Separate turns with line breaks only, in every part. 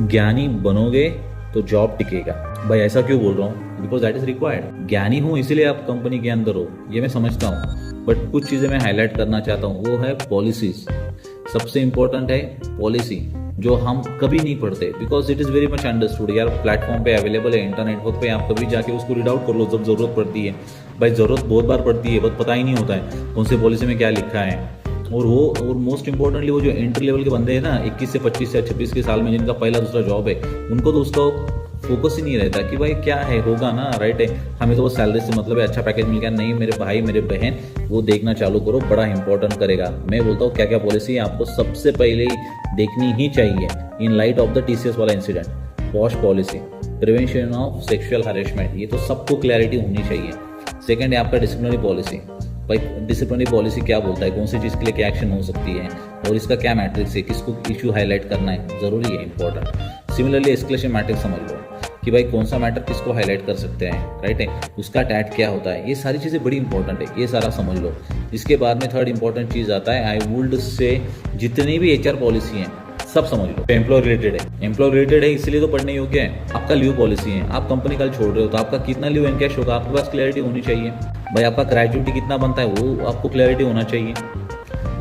ज्ञानी बनोगे तो जॉब टिकेगा। भाई ऐसा क्यों बोल रहा हूँ? Because that is required. ज्ञानी हूँ इसीलिए आप कंपनी के अंदर हो, ये मैं समझता हूँ, बट कुछ चीज़ें मैं हाईलाइट करना चाहता हूँ, वो है पॉलिसीज। सबसे इंपॉर्टेंट है पॉलिसी, जो हम कभी नहीं पढ़ते, because it is very much understood. यार प्लेटफॉर्म पे अवेलेबल है, इंटरनेटवर्क पे आप कभी जाके उसको रीड आउट कर लो जब ज़रूरत पड़ती है। भाई ज़रूरत बहुत बार पड़ती है, बस पता ही नहीं होता है कौन सी पॉलिसी में क्या लिखा है। और मोस्ट इंपॉर्टेंटली वो जो एंट्री लेवल के बंदे हैं ना, 21 से 25 या 26 के साल में, जिनका पहला दूसरा जॉब है, उनको तो उसका फोकस ही नहीं रहता कि भाई क्या है, होगा ना, राइट है, हमें तो वो सैलरी से मतलब है, अच्छा पैकेज मिल गया। नहीं मेरे भाई मेरे बहन, वो देखना चालू करो, बड़ा इंपॉर्टेंट करेगा। मैं बोलता हूँ क्या क्या पॉलिसी आपको सबसे पहले देखनी ही चाहिए in light of the TCS वाला incident. Posh policy, prevention of sexual harassment, ये तो सबको क्लैरिटी होनी चाहिए। सेकेंड है आपका डिसिप्लिनरी पॉलिसी। भाई डिसिप्लिनरी पॉलिसी क्या बोलता है, कौन सी चीज़ के लिए क्या एक्शन हो सकती है, और इसका क्या मैट्रिक्स है, किसको इशू हाईलाइट करना है, ज़रूरी है, इंपॉर्टेंट। सिमिलरली एस्केलेशन मैट्रिक्स समझ लो कि भाई कौन सा मैटर किसको हाईलाइट कर सकते हैं, राइट है, उसका टैट क्या होता है, ये सारी चीज़ें बड़ी इंपॉर्टेंट है, ये सारा समझ लो। इसके बाद में थर्ड इंपॉर्टेंट चीज़ आता है, आई वुड से जितनी भी HR पॉलिसी हैं सब समझ लो। एम्प्लॉय रिलेटेड है, एम्प्लॉय रिलेटेड है इसलिए तो पढ़ने योग्य है। आपका लीव पॉलिसी है, आप कंपनी कल छोड़ रहे हो तो आपका कितना लीव एनकैश होगा, आपके पास क्लैरिटी होनी चाहिए। भाई आपका ग्रेजुटी कितना बनता है, वो आपको क्लैरिटी होना चाहिए।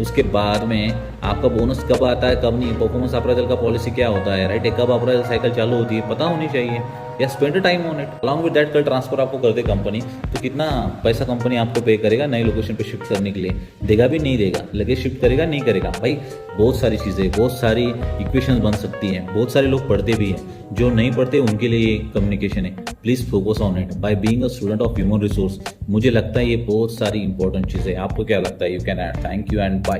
उसके बाद में आपका बोनस कब आता है कब नहीं, परफॉर्मेंस अप्राइजल का पॉलिसी क्या होता है, राइट है, कब अप्राइजल साइकिल चालू होती है, पता होनी चाहिए। या spend time on it. Along with that कल ट्रांसफर आपको कर दे कंपनी, तो कितना पैसा कंपनी आपको पे करेगा नए लोकेशन पे शिफ्ट करने के लिए, देगा भी नहीं देगा, लगे शिफ्ट करेगा नहीं करेगा। भाई बहुत सारी चीज़ें, बहुत सारी इक्वेशंस बन सकती हैं, बहुत सारे लोग पढ़ते भी हैं, जो नहीं पढ़ते उनके लिए ये कम्युनिकेशन है। Please focus on it by being a student of human resource. मुझे लगता है ये बहुत सारी इंपॉर्टेंट चीज़ें। आपको क्या लगता है? You can add. Thank you and bye.